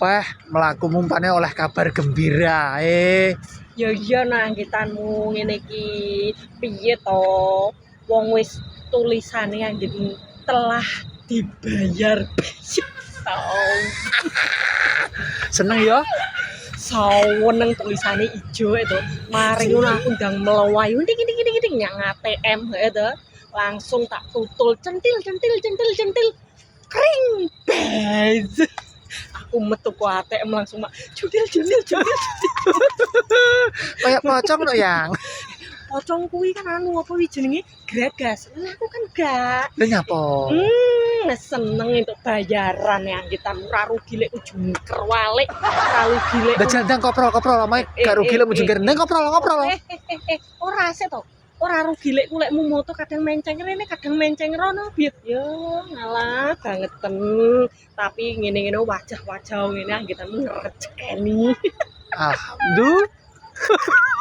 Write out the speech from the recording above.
peh mlaku mumpane oleh kabar gembira. Ya iya nanggitanmu ngene iki. Piye to? Wong wis tulisane anggit telah dibayar. Tau. Seneng ya? Saweneng tulisane ijo itu. Mari ngono aku ndang mlewayu ndik nyang ATM itu. Langsung tak tutul centil. Kring. Baz. Aku metu ku ATM langsung mak judil. Kayak pocong no yang. Pocong kuwi kan anu apa wi jenenge Gragas. Lah aku kan gak. Lha nyapa? Seneng entuk bayaran yang kita ora rugi lek ujung kerwalik. Ora rugi lek. Lah jandang koprol omae gak rugi lek ujung kendeng koprol. Ora sik to. Ora rugi lek kulekmu moto kadang menceng rene kadang menceng rono biar yo ngalah bangeten. Tapi ngene-ngene wajah-wajah ngene anggitanmu ngrecekeni. Alhamdulillah.